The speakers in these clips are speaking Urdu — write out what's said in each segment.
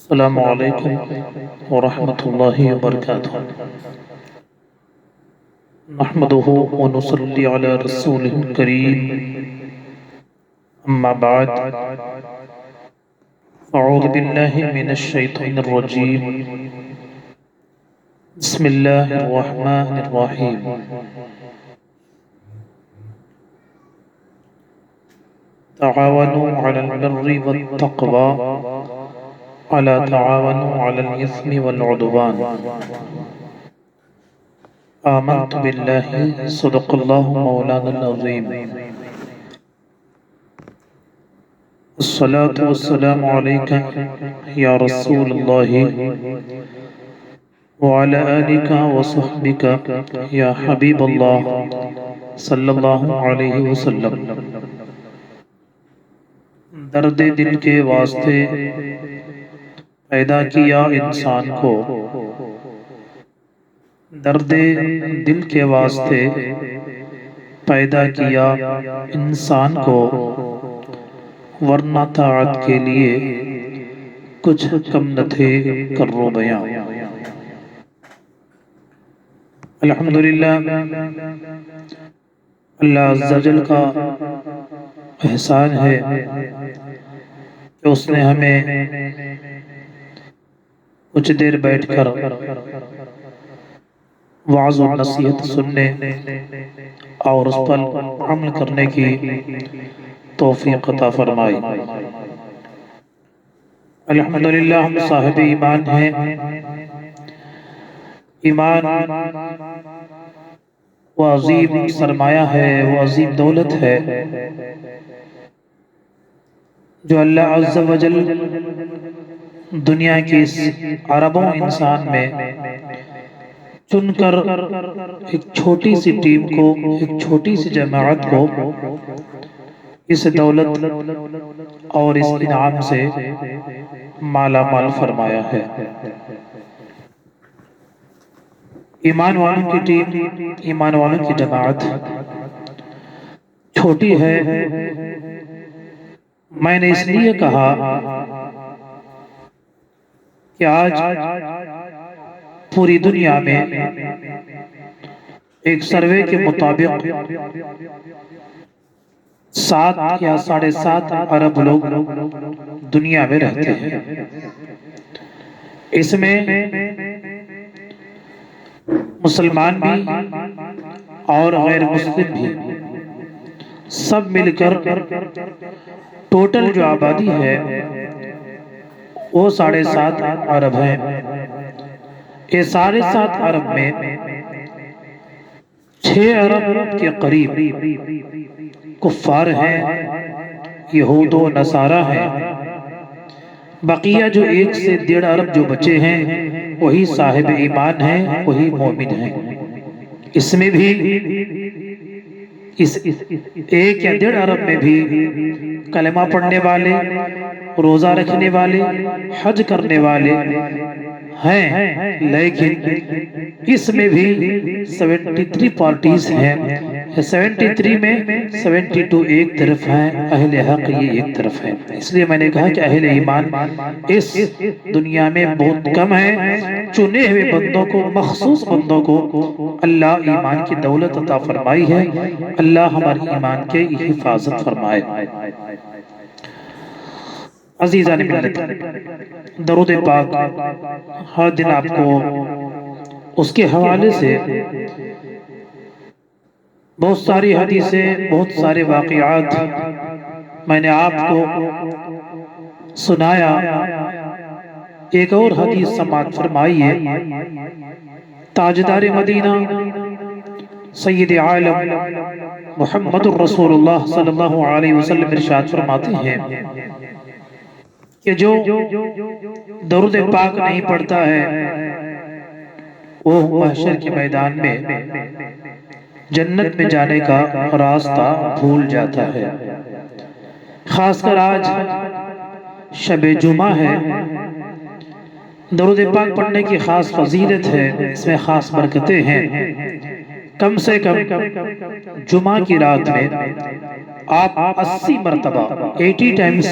السلام علیکم ورحمۃ اللہ وبرکاتہ۔ نحمدہ ونصلی علی رسولہ الکریم، اما بعد، اعوذ باللہ من الشیطان الرجیم، بسم اللہ الرحمن الرحیم۔ تعاونوا علی البر والتقوی ولا تعاونوا علی الاثم والعدوان۔ آمنت باللہ، صدق اللہ مولانا العظیم۔ الصلاة والسلام علیکہ یا رسول اللہ وعلی آلک وصحبک یا حبیب اللہ صلی اللہ علیہ وسلم۔ درد دل کے واسطے پیدا کیا انسان کو، درد دل کے واسطے پیدا کیا انسان کو، ورنہ طاعت کے لیے کچھ کم نہ تھے کرو بیاں۔ الحمدللہ، اللہ عز و جل کا احسان ہے کہ اس نے ہمیں کچھ دیر بیٹھ کر وعظ و نصیحت سننے اور اس پر عمل کرنے کی توفیق عطا فرمائی۔ الحمدللہ، ہم صاحب ایمان ہیں۔ ایمان وہ عظیم سرمایہ ہے، وہ عظیم دولت ہے جو اللہ عز و جل دنیا کی اس اربوں انسان میں چن کر ایک چھوٹی سی ٹیم کو، ایک چھوٹی سی جماعت کو اس دولت اور اس انعام سے مالا مال فرمایا ہے۔ ایمان والوں کی ٹیم، ایمان والوں کی جماعت چھوٹی ہے۔ میں نے اس لیے کہا کہ آج پوری دنیا میں ایک سروے کے مطابق 7 یا 7.5 ارب لوگ دنیا میں رہتے ہیں۔ اس میں مسلمان بھی اور غیر مسلم بھی، سب مل کر ٹوٹل جو آبادی ہے وہ 7.5 ارب ہے۔ یہ 7.5 ارب میں 6 ارب کے قریب کفار ہیں، یہود و نصارہ ہیں۔ بقیہ جو 1 سے 1.5 ارب جو بچے ہیں وہی صاحب ایمان ہیں، وہی مومن ہیں۔ اس میں بھی اس 1 یا 1.5 ارب میں بھی کلمہ پڑھنے والے، روزہ رکھنے والے، حج کرنے والے ہیں، لیکن اس میں بھی 73 پارٹیز ہیں۔ 73 میں 72 ایک طرف ہیں، اہل حق یہ ایک طرف ہے۔ اس لیے میں نے کہا کہ اہل ایمان اس دنیا میں بہت کم ہیں۔ چنے ہوئے بندوں کو، مخصوص بندوں کو اللہ ایمان کی دولت عطا فرمائی ہے۔ اللہ ہمارے ایمان کے حفاظت فرمائے۔ عزیزان ملت، درود پاک ہر دن آپ کو اس کے حوالے سے بہت ساری حدیثیں، بہت سارے واقعات میں نے آپ کو سنایا۔ ایک اور حدیث سماعت فرمائیے۔ تاجدار مدینہ سید عالم محمد الرسول اللہ صلی اللہ علیہ وسلم ارشاد فرماتے ہیں کہ جو درود پاک نہیں پڑھتا ہے وہ محشر کے میدان میں جنت میں جانے کا راستہ بھول جاتا ہے۔ خاص کر آج شب جمعہ ہے، درود پاک پڑھنے کی خاص فضیلت ہے، اس میں خاص برکتیں ہیں۔ کم سے کم جمعہ کی رات میں آپ 80 مرتبہ 80 ٹائمز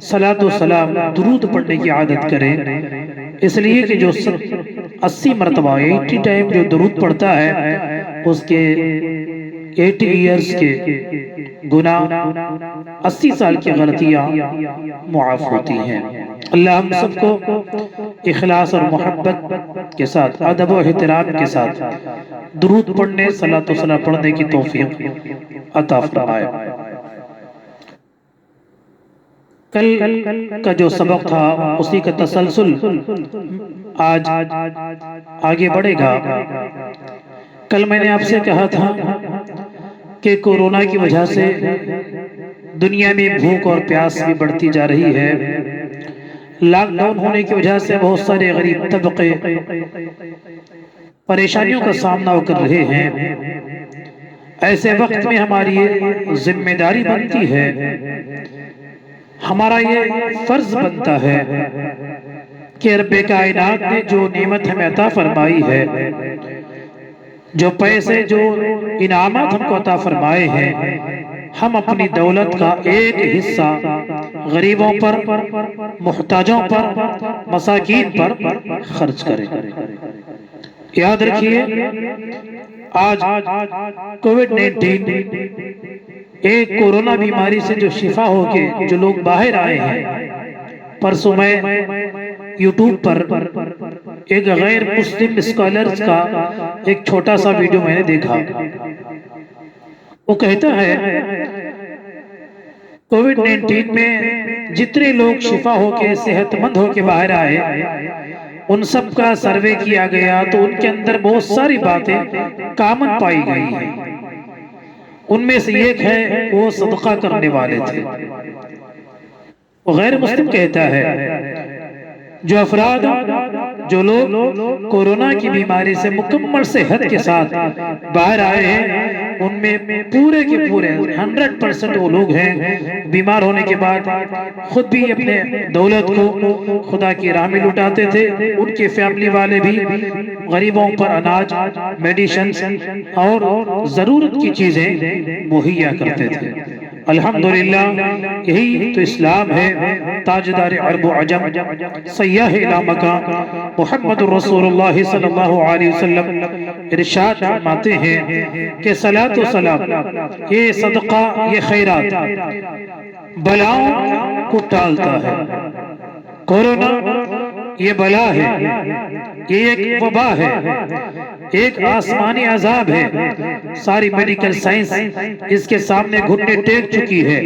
صلاۃ و سلام درود پڑھنے کی عادت کریں، اس لیے کہ جو 80 مرتبہ 80 ٹائم جو درود پڑھتا ہے اس کے 80 ایئرز کے گناہ 80 سال کی غلطیاں معاف ہوتی ہیں۔ اللہ ہم سب کو اخلاص اور محبت کے ساتھ، ادب و احترام کے ساتھ درود پڑھنے، صلاۃ و سلام پڑھنے کی توفیق عطا فرمائے۔ کل کا جو سبق تھا اسی کا تسلسل آج آگے بڑھے گا۔ کل میں نے آپ سے کہا تھا کہ کورونا کی وجہ سے دنیا میں بھوک اور پیاس بھی بڑھتی جا رہی ہے۔ لاک ڈاؤن ہونے کی وجہ سے بہت سارے غریب طبقے پریشانیوں کا سامنا کر رہے ہیں۔ ایسے وقت میں ہماری یہ ذمہ داری بنتی ہے، ہمارا یہ فرض بنتا ہے کہ رب کائنات نے جو نعمت ہمیں عطا فرمائی ہے، جو پیسے، جو انعامات ہم کو عطا فرمائے ہیں، ہم اپنی دولت کا ایک حصہ غریبوں پر، محتاجوں پر، مساکین پر خرچ کریں۔ یاد رکھیے آج کووڈ-19 ایک کورونا بیماری سے جو شفا ہو کے جو لوگ باہر آئے ہیں، پرسوں میں یوٹیوب پر ایک غیر مسلم اسکالرز کا ایک چھوٹا سا ویڈیو میں نے دیکھا۔ وہ کہتا ہے کووڈ-19 میں جتنے لوگ شفا ہو کے، صحت مند ہو کے باہر آئے، ان سب کا سروے کیا گیا تو ان کے اندر بہت ساری باتیں کامن پائی گئی ہیں۔ ان میں سے ایک ہے وہ صدقہ کرنے والے تھے۔ وہ غیر مسلم کہتا ہے جو افراد، جو لوگ کورونا کی بیماری سے مکمل صحت کے ساتھ باہر آئے ہیں، ان میں پورے کے پورے 100% وہ لوگ ہیں بیمار ہونے کے بعد خود بھی اپنے دولت کو خدا کی راہ میں لٹاتے تھے، ان کے فیملی والے بھی غریبوں پر اناج، میڈیسنز اور ضرورت کی چیزیں مہیا کرتے تھے۔ الحمدللہ یہی تو اسلام ہے۔ تاجدار عرب و عجم، سیاح الی مکان محمد رسول اللہ صلی اللہ علیہ وسلم ارشاد فرماتے ہیں کہ صلاۃ و سلام، یہ صدقہ، یہ خیرات بلاؤں کو ٹالتا ہے۔ کورونا یہ بلا ہے، یہ ایک وبا ہے، ایک آسمانی عذاب ہے۔ ساری میڈیکل سائنس اس کے سامنے گھٹنے ٹیک چکی ہے،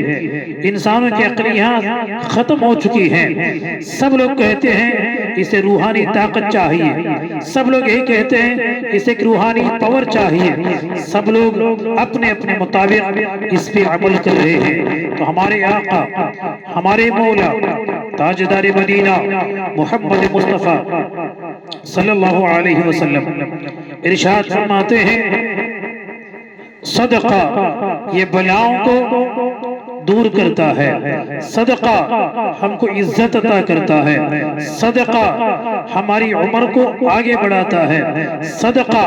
انسانوں کی عقلیات ختم ہو چکی ہیں۔ سب لوگ کہتے ہیں اسے روحانی طاقت چاہیے، سب لوگ یہی کہتے ہیں اسے ایک روحانی پاور چاہیے، سب لوگ اپنے اپنے مطابق اس پہ عمل کر رہے ہیں۔ تو ہمارے آقا، ہمارے مولا، تاجدار مدینہ محمد مصطفیٰ صلی اللہ علیہ وسلم ارشاد فرماتے ہیں صدقہ یہ بلاؤں کو دور کرتا ہے، صدقہ ہم کو عزت عطا کرتا ہے، صدقہ ہماری عمر کو آگے بڑھاتا ہے، صدقہ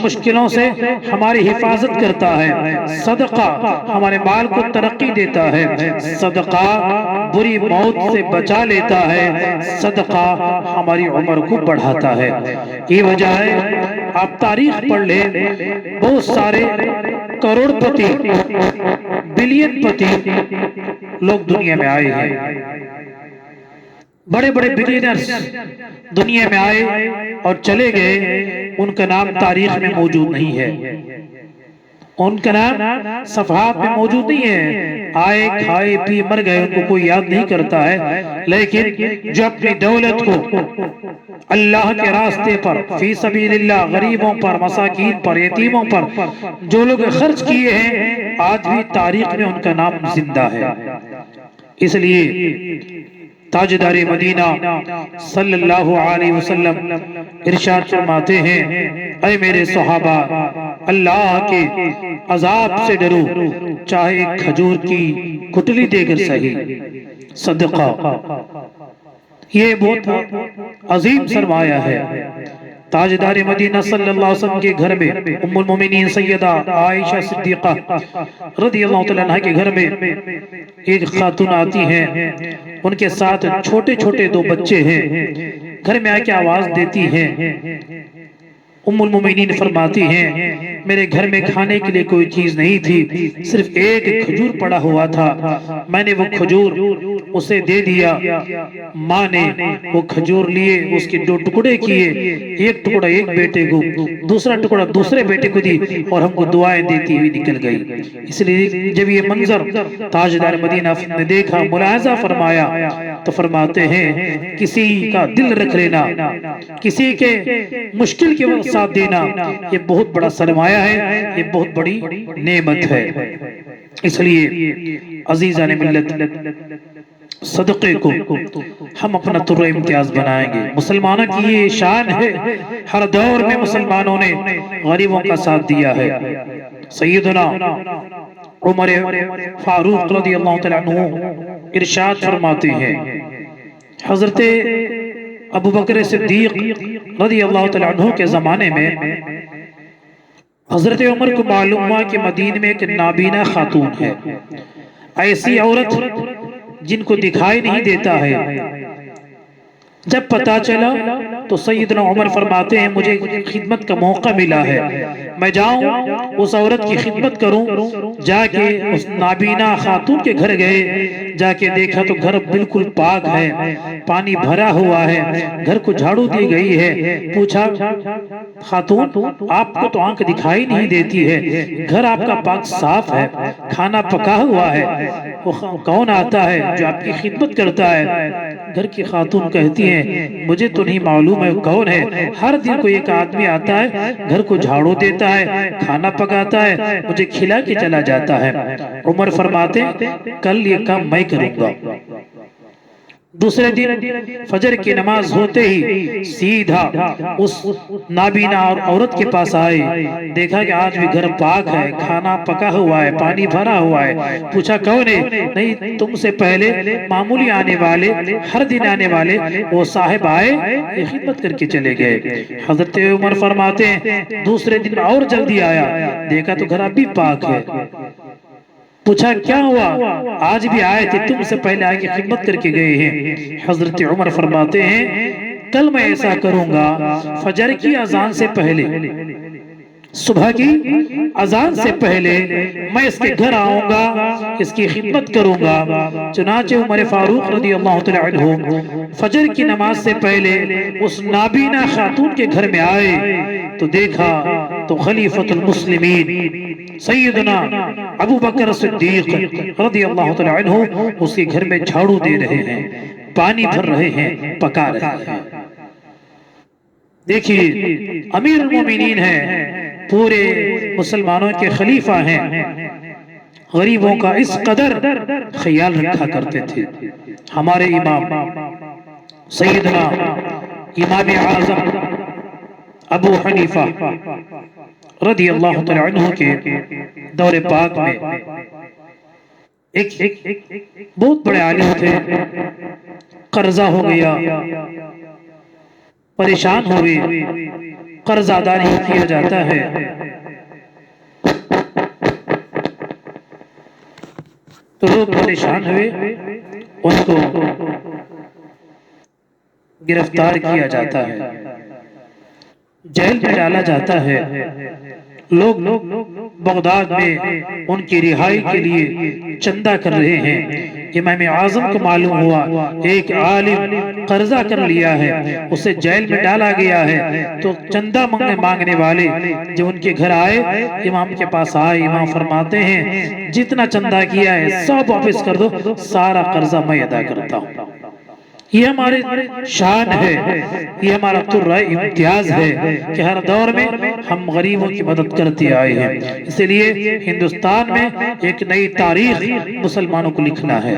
مشکلوں سے ہماری حفاظت کرتا ہے، صدقہ ہمارے مال کو ترقی دیتا ہے، صدقہ بری موت سے بچا لیتا ہے، صدقہ ہماری عمر کو بڑھاتا ہے۔ یہ وجہ ہے آپ تاریخ پڑھ لیں، بہت سارے کروڑ پتی، بلین پتی لوگ دنیا میں آئے ہیں، بڑے بڑے بلینرز دنیا میں آئے اور چلے گئے، ان کا نام تاریخ میں موجود نہیں ہے، ان کا نام صفحات میں موجود نہیں ہے۔ آئے، کھائے، پی، مر گئے، ان کو کوئی یاد نہیں کرتا ہے، لیکن جو اپنی دولت کو اللہ کے راستے پر، فی سبیل اللہ، غریبوں پر، مساکین پر، یتیموں پر جو لوگ خرچ کیے ہیں، آج بھی تاریخ میں ان کا نام زندہ ہے۔ اس لیے تاجدار مدینہ صلی اللہ علیہ وسلم ارشاد فرماتے ہیں اے میرے صحابہ، اللہ کے عذاب سے ڈرو، چاہے ایک کھجور کی کٹلی دے کر صحیح۔ صدقہ یہ بہت عظیم سرمایہ ہے۔ تاجدار مدینہ صلی اللہ علیہ وسلم کے گھر میں ام المومنین سیدہ عائشہ صدیقہ رضی اللہ تعالیٰ عنہ کے گھر میں ایک خاتون آتی ہیں، ان کے ساتھ چھوٹے چھوٹے دو بچے ہیں، گھر میں آ کے آواز دیتی ہیں۔ ام المومنین فرماتی ہیں میرے گھر میں کھانے کے لیے کوئی چیز نہیں تھی، صرف ایک کھجور پڑا ہوا تھا، میں نے وہ کھجور اسے دے دیا، ماں نے وہ کھجور لیے، اس کے دو ٹکڑے کیے، ایک ٹکڑا ایک بیٹے کو، دوسرا ٹکڑا دوسرے بیٹے کو دی، اور ہم کو دعائیں دیتی ہوئی نکل گئی۔ اس لیے جب یہ منظر تاجدار مدینہ نے دیکھا، ملاحظہ فرمایا، تو فرماتے ہیں کسی کا دل رکھ لینا، کسی کے مشکل کے وقت ساتھ دینا، یہ بہت بڑا سرمایہ ہے، یہ بہت بڑی نعمت ہے۔ اس لیے عزیزان ملت، صدقے کو ہم اپنا طرح امتیاز بنائیں گے۔ مسلمانوں کی یہ شان ہے، ہر دور میں مسلمانوں نے غریبوں کا ساتھ دیا ہے۔ سیدنا عمر فاروق رضی اللہ تعالیٰ عنہ ارشاد فرماتے ہیں، حضرت ابو بکر صدیق رضی اللہ تعالیٰ عنہ کے زمانے میں حضرت عمر کو معلوم ہوا کہ مدینے میں ایک نابینا خاتون ہے، ایسی عورت جن کو دکھائی نہیں دیتا ہے۔ جب پتا چلا تو سیدنا عمر فرماتے ہیں مجھے خدمت کا موقع ملا ہے، میں جاؤں اس عورت کی خدمت کروں۔ جا کے اس نابینا خاتون کے گھر گئے، جا کے دیکھا تو گھر بالکل پاک ہے، پانی بھرا ہوا ہے، گھر کو جھاڑو دی گئی ہے۔ پوچھا خاتون آپ کو تو آنکھ دکھائی نہیں دیتی ہے، گھر آپ کا پاک صاف ہے، کھانا پکا ہوا ہے، وہ کون آتا ہے جو آپ کی خدمت کرتا ہے؟ گھر کی خاتون کہتی ہیں مجھے تو نہیں معلوم ہے کون ہے، ہر دن کو ایک آدمی آتا ہے، گھر کو جھاڑو دیتا ہے، کھانا پکاتا ہے، مجھے کھلا کے چلا جاتا ہے۔ عمر فرماتے کل یہ کام میں کروں گا۔ دوسرے دن فجر کی نماز ہوتے ہی سیدھا اس نابینا عورت کے پاس آئے، دیکھا کہ آج بھی گھر پاک ہے، کھانا پکا ہوا ہے، پانی بھرا ہوا ہے۔ پوچھا کون ہے؟ نہیں تم سے پہلے معمولی آنے والے، ہر دن آنے والے وہ صاحب آئے، یہ خدمت کر کے چلے گئے۔ حضرت عمر فرماتے ہیں دوسرے دن اور جلدی آیا، دیکھا تو گھر اب بھی پاک ہے۔ پوچھا کیا ہوا؟ آج بھی آئے تھے، تم سے پہلے آگے خدمت کر کے گئے ہیں۔ حضرت عمر فرماتے ہیں کل میں ایسا کروں گا، فجر کی اذان سے پہلے، صبح کی اذان سے پہلے میں اس کے گھر آؤں گا، اس کی خدمت کروں گا۔ چنانچہ عمر فاروق رضی اللہ تعالیٰ عنہ فجر کی نماز سے پہلے اس نابینا خاتون کے گھر میں آئے تو دیکھا تو خلیفۃ المسلمین سیدنا ابو بکر صدیق رضی اللہ تعالیٰ عنہ اس کے گھر میں جھاڑو دے رہے ہیں، پانی بھر رہے ہیں، پکا رہے ہیں۔ دیکھیے امیر المومنین ہیں، پورے مسلمانوں کے خلیفہ ہیں، غریبوں کا اس قدر خیال رکھا کرتے تھے۔ ہمارے امام سیدنا امام اعظم ابو حنیفہ رضی اللہ تعالیٰ عنہ کے دور پاک میں ایک بہت بڑے عالم تھے، قرضہ ہو گیا، پریشان ہوئے، قرض ادا نہیں کیا جاتا ہے، تو لوگ پریشان ہوئے، ان کو گرفتار کیا جاتا ہے، جیل میں ڈالا جاتا ہے۔ لوگ بغداد میں ان کی رہائی کے لیے چندہ کر رہے ہیں۔ امام اعظم کو معلوم ہوا ایک عالم قرضہ کر لیا ہے، اسے جیل میں ڈالا گیا ہے، تو چندہ مانگنے والے جب ان کے گھر آئے، امام کے پاس آئے، امام فرماتے ہیں جتنا چندہ کیا ہے سب واپس کر دو، سارا قرضہ میں ادا کرتا ہوں۔ یہ ہمارے شان ہے، یہ ہمارا طرح امتیاز ہے کہ ہر دور میں ہم غریبوں کی مدد کرتے آئے ہیں۔ اس لیے ہندوستان میں ایک نئی تاریخ مسلمانوں کو لکھنا ہے۔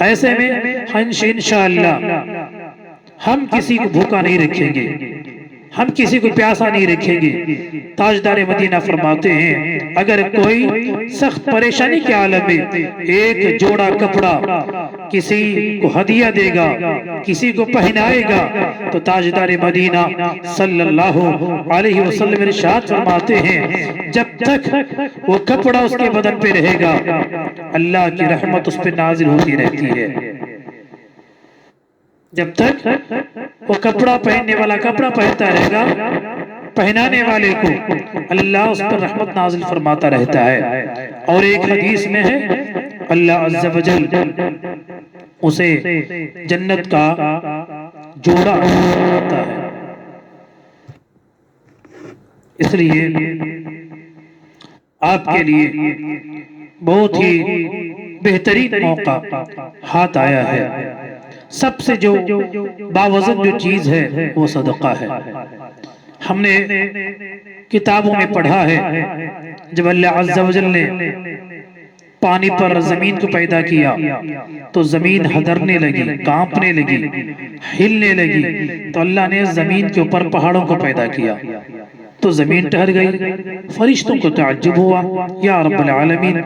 ایسے میں انشاءاللہ ہم کسی کو بھوکا نہیں رکھیں گے، ہم کسی کو پیاسا نہیں رکھیں گے۔ تاجدار مدینہ فرماتے ہیں اگر کوئی سخت پریشانی کے عالم میں ایک جوڑا کپڑا کسی کو ہدیہ دے گا، کسی کو پہنائے گا، تو تاجدار مدینہ صلی اللہ علیہ وسلم ارشاد فرماتے ہیں جب تک وہ کپڑا اس کے بدن پہ رہے گا اللہ کی رحمت اس پہ نازل ہوتی رہتی ہے۔ جب تک وہ کپڑا پہننے والا کپڑا پہنتا رہے گا، پہنانے والے کو اللہ اس پر رحمت نازل فرماتا رہتا ہے۔ اور ایک حدیث میں ہے اللہ عز و جل اسے جنت کا جوڑا آتا ہے۔ اس لیے آپ کے لیے بہت ہی بہترین موقع ہاتھ آیا ہے۔ سب سے جو باوزن جو چیز ہے وہ صدقہ ہے۔ ہم نے کتابوں میں پڑھا ہے جب اللہ عز و جل نے پانی پر زمین کو پیدا کیا تو زمین ہدرنے لگی، کانپنے لگی، ہلنے لگی، تو اللہ نے زمین کے اوپر پہاڑوں کو پیدا کیا تو زمین ٹھہر گئی۔ فرشتوں کو تعجب ہوا، یا رب العالمین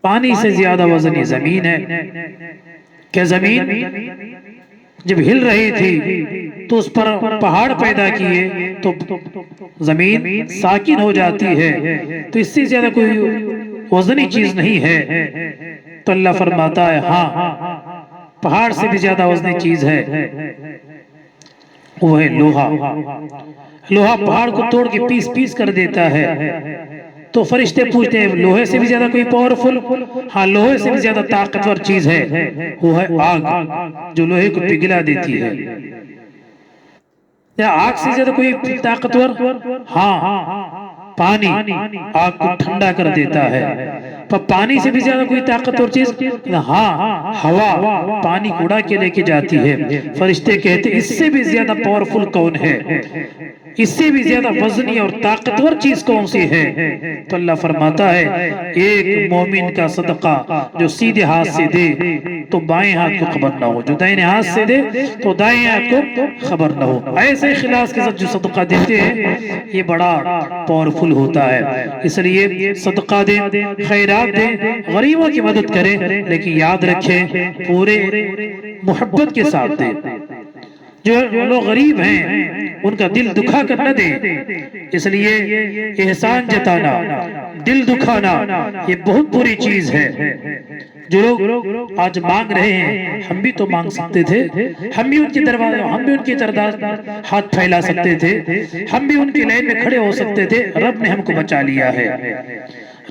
پانی سے زیادہ وزنی زمین ہے، کہ زمین جب ہل رہی تھی تو اس پر پہاڑ پیدا کیے تو زمین ساکن ہو جاتی ہے، تو اس سے زیادہ کوئی وزنی چیز نہیں ہے۔ تو اللہ فرماتا ہے ہاں پہاڑ سے بھی زیادہ وزنی چیز ہے، وہ ہے لوہا۔ لوہا پہاڑ کو توڑ کے پیس پیس کر دیتا ہے۔ تو فرشتے پوچھتے ہیں لوہے سے بھی زیادہ کوئی پاورفل؟ ہاں لوہے سے بھی زیادہ طاقتور چیز ہے، وہ ہے آگ جو لوہے کو پگھلا دیتی ہے۔ یا آگ سے زیادہ کوئی طاقتور؟ ہاں پانی آگ کو ٹھنڈا کر دیتا ہے۔ پر پانی سے بھی زیادہ کوئی طاقتور چیز؟ ہاں ہوا پانی کو اڑا کے لے کے جاتی ہے۔ فرشتے کہتے اس سے بھی زیادہ پاورفل کون ہے، اس سے بھی زیادہ وزنی اور طاقتور چیز کون سی ہے؟ تو اللہ فرماتا ہے ایک مومن کا صدقہ جو سیدھے ہاتھ سے دے تو بائیں ہاتھ کو خبر نہ ہو، جو دائیں ہاتھ سے دے تو دائیں ہاتھ کو خبر نہ ہو۔ ایسے اخلاص کے ساتھ جو صدقہ دیتے ہیں یہ بڑا پاورفل ہوتا ہے۔ اس لیے صدقہ دیں، خیرات دیں، غریبوں کی مدد کریں، لیکن یاد رکھیں پورے محبت کے ساتھ دیں۔ جو لوگ غریب ہیں ان کا دل دکھا کر نہ دیں۔ اس لیے احسان جتانا، دل دکھانا یہ بہت بری چیز ہے۔ جو لوگ آج مانگ رہے ہیں ہم بھی تو مانگ سکتے تھے، ہم بھی ان کے دروازے، ہم بھی ان کی طرف ہاتھ پھیلا سکتے تھے، ہم بھی ان کی لائن میں کھڑے ہو سکتے تھے۔ رب نے ہم کو بچا لیا ہے،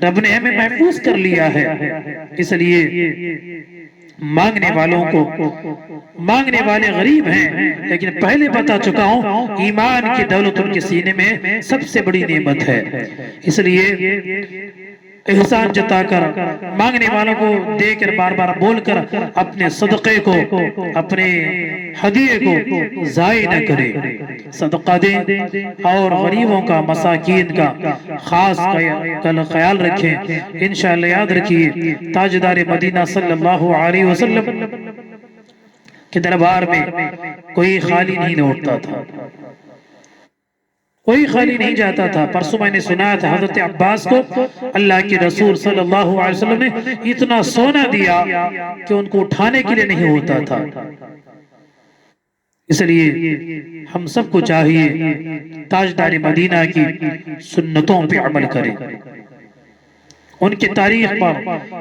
رب نے ہمیں محفوظ کر لیا ہے۔ اس لیے مانگنے والوں کو، مانگنے والے غریب ہیں لیکن پہلے بتا چکا ہوں ایمان کی دولت ان کے سینے میں سب سے بڑی نعمت ہے۔ اس لیے احسان جتا کر، مانگنے والوں کو دے کر، بار بار بول کر اپنے صدقے کو، اپنے ہدیے کو ضائع نہ کرے۔ صدقہ دیں اور غریبوں کا، مساکین کا خاص خیال رکھیں۔ انشاءاللہ یاد رکھیے تاجدار مدینہ صلی اللہ علیہ وسلم کے دربار میں کوئی خالی نہیں لوٹتا تھا، کوئی خالی نہیں جاتا تھا۔ پرسوں میں نے سنا تھا حضرت عباس کو اللہ کے رسول صلی اللہ علیہ وسلم نے اتنا سونا دیا کہ ان کو اٹھانے کے لیے نہیں ہوتا تھا۔ اس لیے ہم سب کو چاہیے تاجدار مدینہ کی سنتوں پہ عمل کریں، ان کی تاریخ پر،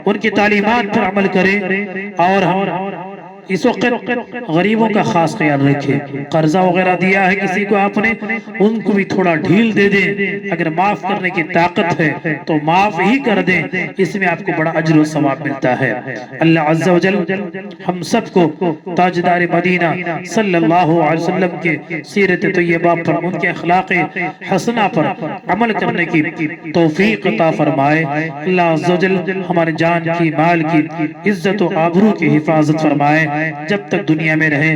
ان کی تعلیمات پر عمل کریں، اور ہم اس وقت غریبوں کا خاص خیال رکھیں۔ قرضہ وغیرہ دیا ہے کسی کو آپ نے، ان کو بھی تھوڑا ڈھیل دے دیں، اگر معاف کرنے کی طاقت ہے تو معاف ہی کر دیں، اس میں آپ کو بڑا اجر و ثواب ملتا ہے۔ اللہ عز و جل ہم سب کو تاجدار مدینہ صلی اللہ علیہ وسلم کے سیرت طیبہ پر، ان کے اخلاق حسنہ پر عمل کرنے کی توفیق عطا فرمائے۔ اللہ عز و جل ہمارے جان کی، مال کی، عزت و آبرو کی حفاظت فرمائے۔ جب تک دنیا میں رہے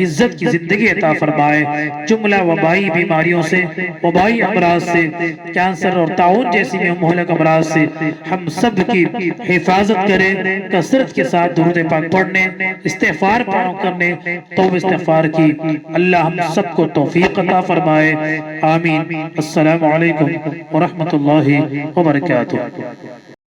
عزت کی زندگی عطا فرمائے، جملہ وبائی بیماریوں سے، وبائی امراض سے، کینسر اور طاعون جیسی مہلک امراض سے ہم سب کی حفاظت کرے، کثرت کے ساتھ درود پاک پڑھنے، استغفار کرنے، توبہ استغفار کی اللہ ہم سب کو توفیق عطا فرمائے، آمین۔ السلام علیکم ورحمۃ اللہ وبرکاتہ۔